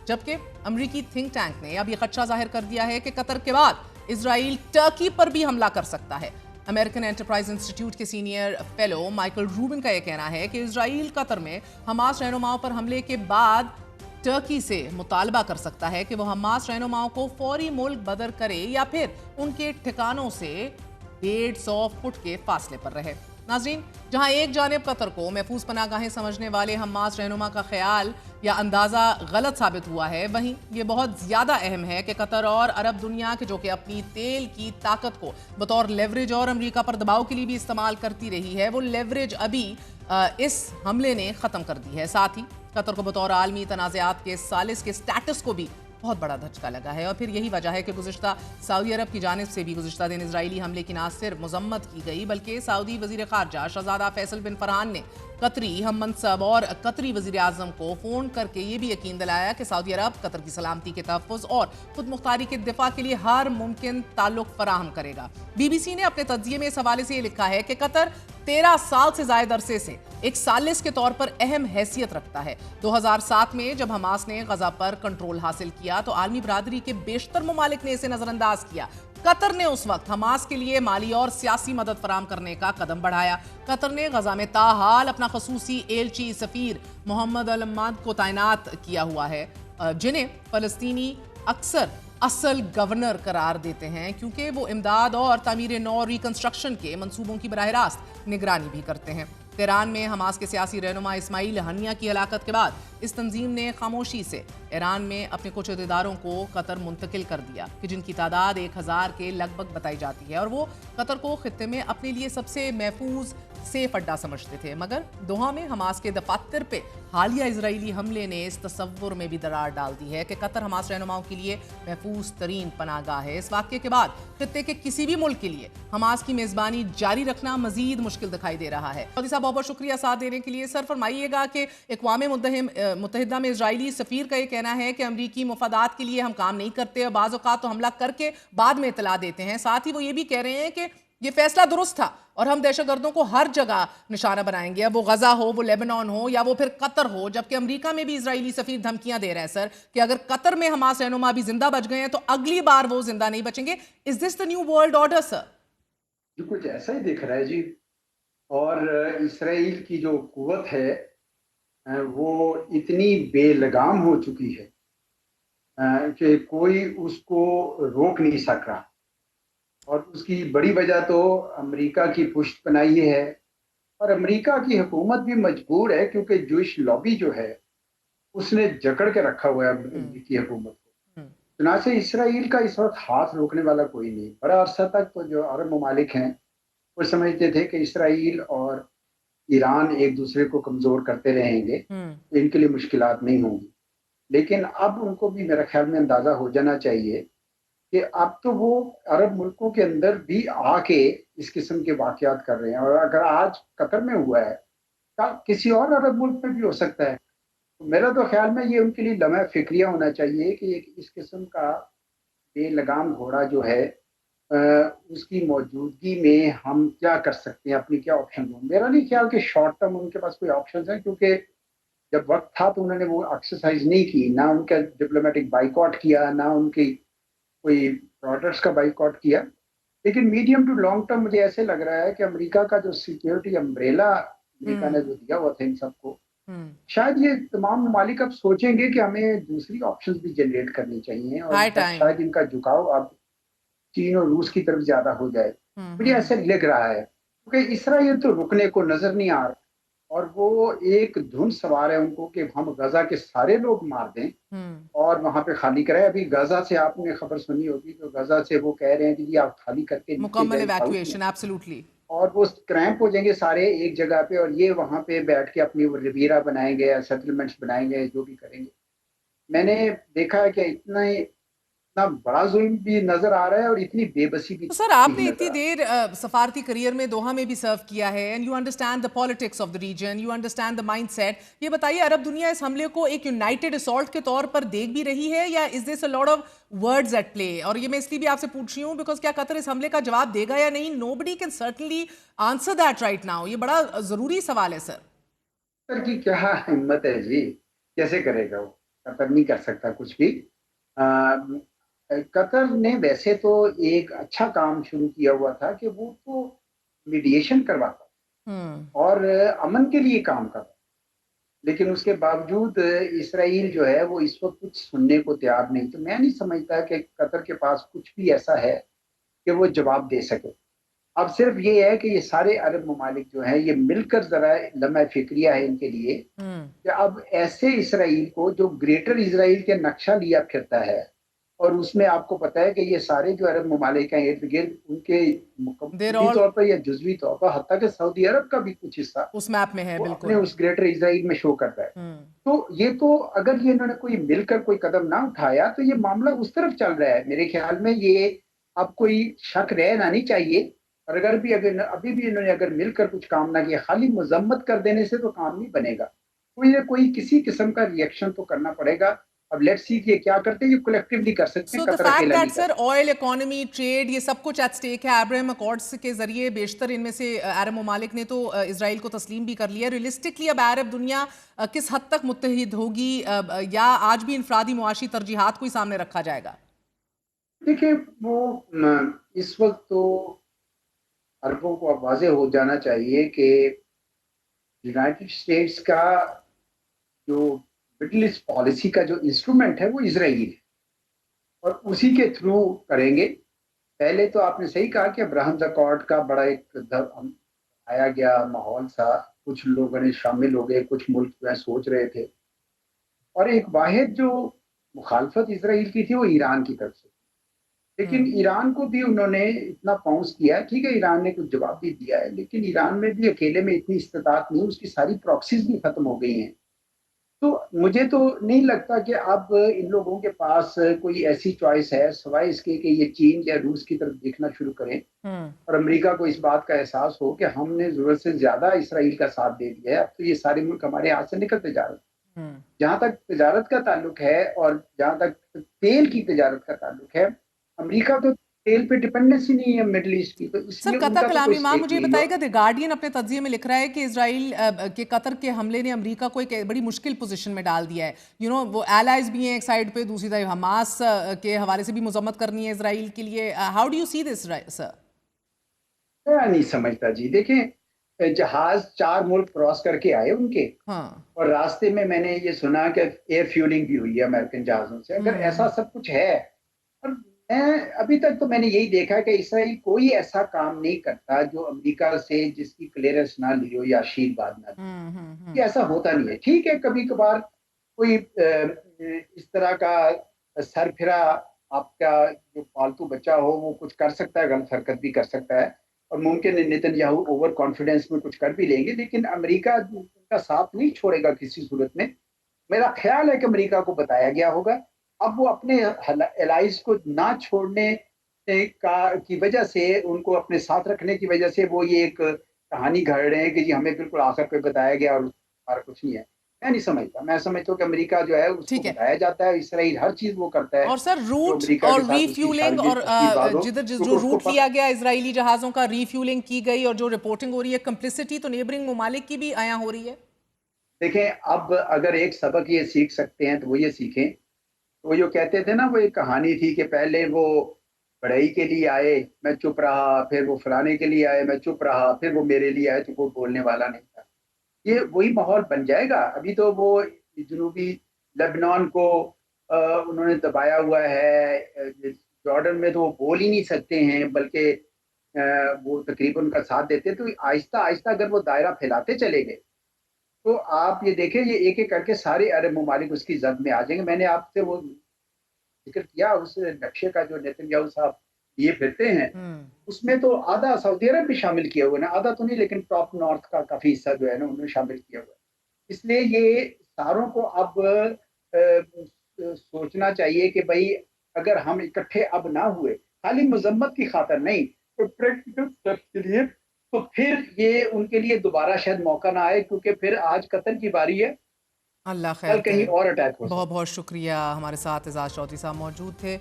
जबकि अमेरिकी think tank ने अब यह खदशा जाहिर कर दिया है कि कतर के बाद इजराइल टर्की पर भी हमला कर सकता है। अमेरिकन एंटरप्राइज इंस्टीट्यूट के सीनियर फेलो माइकल रूबिन का यह कहना है कि इजराइल कतर में हमास रहनुमाओं पर हमले के बाद टर्की से मुतालबा कर सकता है कि वो हमास रहनुमाओं को फौरी मुल्क बदर करे या फिर उनके ठिकानों से 150 फुट के फासले पर रहे। नाज़रीन, जहां एक जानिब कतर को महफूज पनागाहें समझने वाले हमास रहनुमा का ख्याल या अंदाज़ा गलत साबित हुआ है, वहीं ये बहुत ज़्यादा अहम है कि कतर और अरब दुनिया के जो कि अपनी तेल की ताकत को बतौर लेवरेज और अमेरिका पर दबाव के लिए भी इस्तेमाल करती रही है, वो लेवरेज अभी इस हमले ने ख़त्म कर दी है। साथ ही कतर को बतौर आलमी तनाज़ात के सालिस के स्टेटस को भी बहुत बड़ा धचका लगा है और फिर यही वजह है कि गुज़िश्ता सऊदी अरब की जानिब से भी गुज़िश्ता दिन इजरायली हमले की न सिर्फ मजम्मत की गई बल्कि सऊदी वज़ीर ख़ारजा शहज़ादा फैसल बिन फरहान ने कतरी हम मनसब और कतरी वज़ीर आज़म को फ़ोन करके ये भी यकीन दिलाया कि सऊदी अरब कतर की सलामती के तहफ़्फ़ुज़ और खुद मुख्तारी के दिफा के लिए हर मुमकिन ताल्लुक़ फराहम करेगा। BBC ने अपने तज्ज़िये में इस हवाले से ये लिखा है कि कतर 13 साल से ज़ायद अरसे से एक सालिस के तौर पर अहम हैसियत रखता है। 2007 में जब हमास ने गजा पर कंट्रोल हासिल किया तो आलमी बरादरी के बेशतर ममालिक ने इसे नजरअंदाज किया। कतर ने उस वक्त हमास के लिए माली और सियासी मदद फराम करने का कदम बढ़ाया। कतर ने गजा में ताहाल अपना खसूसी एलची सफीर मोहम्मद अल अम्माद को तैनात किया हुआ है, जिन्हें फलस्तीनी अक्सर असल गवर्नर करार देते हैं क्योंकि वो इमदाद और तामीर नौ रिकंस्ट्रक्शन के मंसूबों की बराह रास्त निगरानी भी करते हैं। तेहरान में हमास के सियासी रहनुमा इस्माइल हनिया की हलाकत के बाद इस तंजीम ने खामोशी से ईरान में अपने कुछ अहदेदारों को कतर मुंतकिल कर दिया कि जिनकी तादाद 1000 के लगभग बताई जाती है और वो कतर को खित्ते में अपने लिए सबसे महफूज सेफ अड्डा समझते थे। मगर दोहा में हमास के दफातर पे हालिया इजरायली हमले ने इस तस्वुर में भी दरार डाल दी है कि कतर हमास रहनुमाओं के लिए महफूज तरीन पनागाह है। इस वाक़े के बाद खित्ते के किसी भी मुल्क के लिए हमास की मेज़बानी जारी रखना मजीद मुश्किल दिखाई दे रहा है। मोदी साहब, बहुत शुक्रिया साथ देने के लिए। सर, फरमाइएगा कि अक़वाम मुत्तहिदा में इजरायली सफ़ीर का ये कहना है कि अमरीकी मुफादात के लिए हम काम नहीं करते और बाज़ औक़ात तो हमला करके बाद में इतला देते हैं। साथ ही वो ये भी कह रहे हैं कि ये फैसला दुरुस्त था और हम दहशतगर्दों को हर जगह निशाना बनाएंगे, अब वो गजा हो, वो लेबनान हो या वो फिर कतर हो। जबकि अमेरिका में भी इजरायली सफीर धमकियां दे रहा है सर कि अगर कतर में हमास रहनुमा भी जिंदा बच गए हैं तो अगली बार वो जिंदा नहीं बचेंगे। Is this the new world order sir? जी, कुछ ऐसा ही दिख रहा है जी। और इसराइल की जो कुव्वत है वो इतनी बेलगाम हो चुकी है कि कोई उसको रोक नहीं सक रहा। और उसकी बड़ी वजह तो अमेरिका की पुष्ट पनाही है और अमेरिका की हुकूमत भी मजबूर है क्योंकि जूश लॉबी जो है उसने जकड़ के रखा हुआ है अमेरिकी हुकूमत को। चुनाचे इसराइल का इस वक्त हाथ रोकने वाला कोई नहीं। बड़ा अरसा तक तो जो अरब ममालिक हैं वो समझते थे कि इसराइल और ईरान एक दूसरे को कमज़ोर करते रहेंगे, इनके लिए मुश्किलात नहीं होंगी। लेकिन अब उनको भी मेरा ख्याल में अंदाज़ा हो जाना चाहिए कि अब तो वो अरब मुल्कों के अंदर भी आके इस किस्म के वाक़यात कर रहे हैं और अगर आज कतर में हुआ है कल किसी और अरब मुल्क में भी हो सकता है। तो मेरा तो ख्याल में ये उनके लिए लम्हा फ़िक्रिया होना चाहिए कि इस किस्म का बेलगाम घोड़ा जो है उसकी मौजूदगी में हम क्या कर सकते हैं, अपनी क्या ऑप्शन हो। मेरा नहीं ख्याल कि शॉर्ट टर्म उनके पास कोई ऑप्शन है क्योंकि जब वक्त था तो उन्होंने वो एक्सरसाइज नहीं की, ना उनका डिप्लोमेटिक बाइकआउट किया, ना उनकी कोई प्रोडक्ट्स का बाइकआउट किया। लेकिन मीडियम टू लॉन्ग टर्म मुझे ऐसे लग रहा है कि अमेरिका का जो सिक्योरिटी अम्ब्रेला अमेरिका ने जो दिया हुआ था इन सबको, शायद ये तमाम ममालिक अब सोचेंगे कि हमें दूसरी ऑप्शंस भी जनरेट करनी चाहिए और शायद इनका झुकाव अब चीन और रूस की तरफ ज्यादा हो जाए। मुझे ऐसे लग रहा है क्योंकि इसराइल तो रुकने को नजर नहीं आ रहा और वो एक धुन सवार है उनको कि हम गजा के सारे लोग मार दें और वहां पे खाली कराए। अभी गजा से आपने खबर सुनी होगी तो गजा से वो कह रहे हैं कि जी आप खाली करके मुकम्मल इवैक्यूएशन, एब्सोल्युटली। और वो क्रैम्प हो जाएंगे सारे एक जगह पे और ये वहां पे बैठ के अपनी रिवीरा बनाएंगे, सेटलमेंट्स बनाएंगे, जो भी करेंगे। मैंने देखा है कि इतना बड़ा जुल्म भी नजर आ रहा है और इतनी बेबसी भी। तो सर, आपने इतनी देर सफारती करियर में दोहा में भी सर्व किया है and you understand the politics of the region, you understand the mindset. ये बताइए, अरब दुनिया इस हमले को एक यूनाइटेड असॉल्ट के तौर पर देख भी रही है या is this a lot of words at play? और ये मैं इसलिए भी आपसे पूछ रही हूँ बिकॉज क्या कतर इस हमले का जवाब देगा या नहीं? Nobody can certainly answer that right now. ये बड़ा जरूरी सवाल है सर। की क्या हिम्मत है जी, कैसे करेगा वो? कतर नहीं कर सकता कुछ भी। कतर ने वैसे तो एक अच्छा काम शुरू किया हुआ था कि वो तो मीडिएशन करवाता और अमन के लिए काम करता, लेकिन उसके बावजूद इसराइल जो है वो इस वक्त कुछ सुनने को तैयार नहीं। तो मैं नहीं समझता कि कतर के पास कुछ भी ऐसा है कि वो जवाब दे सके। अब सिर्फ ये है कि ये सारे अरब ममालिक जो हैं ये मिलकर जरा लम्हा फिक्रिया है इनके लिए कि अब ऐसे इसराइल को जो ग्रेटर इसराइल के नक्शा लिया फिरता है, और उसमें आपको पता है कि ये सारे जो अरब ममालिक हैं इर्द गिर्द उनके देर मुकम्मली ऑल तौर पर या जुजवी तौर पर, हत्ता कि सऊदी अरब का भी कुछ हिस्सा उस मैप में है, वो अपने बिल्कुल। उस ग्रेटर इसराइल में शो करता है। तो ये तो अगर ये इन्होंने कोई मिलकर कोई कदम ना उठाया तो ये मामला उस तरफ चल रहा है। मेरे ख्याल में ये अब कोई शक रहना नहीं चाहिए। और अगर भी अगर अभी भी इन्होंने अगर मिलकर कुछ काम ना किया, खाली मजम्मत कर देने से तो काम नहीं बनेगा। कोई ना कोई किसी किस्म का रिएक्शन तो करना पड़ेगा। अब लेट्स सी ये क्या करते हैं, ये कलेक्टिवली कर सकते हैं, सो द कतर फैक्ट अकेला दैट नहीं कर सर सकता। ऑयल इकोनॉमी, ट्रेड, ये सब कुछ एट स्टेक है। अब्राहम अकॉर्ड्स के जरिए बेशतर इनमें से अरब ममालिक ने तो इसराइल को तस्लीम भी कर लिया। रियलिस्टिकली अब अरब दुनिया किस हद तक मुत्तहिद होगी, या आज भी इनफरादी मुआशी तरजीहात को ही सामने रखा जाएगा? देखिए वो इस वक्त तो अरबों को अब वाज़ेह हो जाना चाहिए कि यूनाइटेड स्टेट्स का जो मिडिल ईस्ट पॉलिसी का जो इंस्ट्रूमेंट है वो इसराइल है, और उसी के थ्रू करेंगे। पहले तो आपने सही कहा कि अब्राहम अकॉर्ड का बड़ा एक आया गया माहौल था, कुछ लोगों ने शामिल हो गए, कुछ मुल्क जो है सोच रहे थे, और एक वाहिद जो मुखालफत इसराइल की थी वो ईरान की तरफ से। लेकिन ईरान को भी उन्होंने इतना पाउंस किया, ठीक है ईरान ने कुछ जवाब भी दिया है, लेकिन ईरान में भी अकेले में इतनी इस्तेताअत नहीं, उसकी सारी प्रॉक्सीज भी खत्म हो गई हैं। तो मुझे तो नहीं लगता कि अब इन लोगों के पास कोई ऐसी चॉइस है सिवाय इसके कि ये चीन या रूस की तरफ देखना शुरू करें, और अमेरिका को इस बात का एहसास हो कि हमने जरूरत से ज्यादा इसराइल का साथ दे दिया है, अब तो ये सारे मुल्क हमारे हाथ से निकलते जा रहे हैं। जहां तक तजारत का ताल्लुक है और जहां तक तेल की तजारत का ताल्लुक है, अमेरिका तो तेल पे डिपेंडेंसी नहीं है मिडिल ईस्ट की, तो सर, इसलिए कतर उनका तो कोई कलामी माम स्टेक मुझे ये नहीं बताएगा, होगा। द गार्डियन अपने तज्जिए में लिख रहा है कि इसराइल के कतर के हमले ने अमेरिका को एक बड़ी मुश्किल पोजीशन में डाल दिया है। वो एलाइज भी हैं एक साइड पे, दूसरी तरफ हमास के हवाले से भी मजम्मत करनी है इसराइल के लिए। How do you see this sir? मैं नहीं समझता जी। देखें जहाज 4 मुल्क क्रॉस करके आए उनके, हाँ। और रास्ते में मैंने ये सुना कि एयर फ्यूलिंग भी हुई है अमेरिकन जहाजों से। अगर ऐसा सब कुछ है, और मैं अभी तक तो मैंने यही देखा है कि इसराइल कोई ऐसा काम नहीं करता जो अमेरिका से जिसकी क्लियरेंस ना ली हो या आशीर्वाद ना ली, ये ऐसा होता नहीं है। ठीक है कभी कभार कोई इस तरह का सरफिरा आपका जो पालतू बच्चा हो वो कुछ कर सकता है, गलत हरकत भी कर सकता है, और मुमकिन है नेतन्याहू ओवर कॉन्फिडेंस में कुछ कर भी लेंगे, लेकिन अमेरिका उनका साथ नहीं छोड़ेगा किसी सूरत में। मेरा ख्याल है कि अमेरिका को बताया गया होगा। अब वो अपने एलाइज को ना छोड़ने का की वजह से, उनको अपने साथ रखने की वजह से वो ये एक कहानी घड़ रहे हैं कि जी हमें बिल्कुल आखिर पे बताया गया और हमारा कुछ नहीं है। मैं नहीं समझता। मैं समझता हूँ कि अमेरिका जो है उसको ठीक है। बताया जाता है, इसराइल हर चीज वो करता है और सर, जो रूट अमेरिका के और साथ उसकी रीफ्यूलिंग, साजिश और आशीर्वाद हो, जिधर जो क्योंकि उसको रूट लिया गया इजरायली जहाजों का, रीफ्यूलिंग की गई, और जो रिपोर्टिंग हो रही है कंप्लिसिटी तो नेबरिंग ममालिक की भी आया हो रही है। देखें अब अगर एक सबक ये सीख सकते हैं तो वो ये सीखें। तो वो जो कहते थे ना, वो एक कहानी थी कि पहले वो पढ़ाई के लिए आए, मैं चुप रहा, फिर वो फलाने के लिए आए, मैं चुप रहा, फिर वो मेरे लिए आए तो वो बोलने वाला नहीं था। ये वही माहौल बन जाएगा। अभी तो वो जनूबी लेबनान को उन्होंने दबाया हुआ है, जॉर्डन में तो वो बोल ही नहीं सकते हैं, बल्कि वो तकरीबन उनका साथ देते हैं। तो आहिस्ता आहिस्ता अगर वो दायरा फैलाते चले गए तो आप ये देखें, ये एक एक करके सारे अरब ममालिक उसकी जद में आ जाएंगे। मैंने आपसे वो जिक्र किया उस नक्शे का जो नेतन्याहू साहब ये फिरते हैं, उसमें तो आधा सऊदी अरब भी शामिल किया हुआ है ना, आधा तो नहीं लेकिन टॉप नॉर्थ का काफी हिस्सा जो है ना उन्होंने शामिल किया हुआ है। इसलिए ये सारों को अब सोचना चाहिए कि भाई अगर हम इकट्ठे अब ना हुए, खाली मजम्मत की खातर नहीं, तो प्रैक्टिकल स्टेप्स के लिए, तो फिर ये उनके लिए दोबारा शायद मौका ना आए, क्योंकि फिर आज कतर की बारी है, अल्लाह कल खैर कहीं करे। और अटैक हो सकता है। बहुत बहुत शुक्रिया, हमारे साथ एजाज चौधरी साहब मौजूद थे।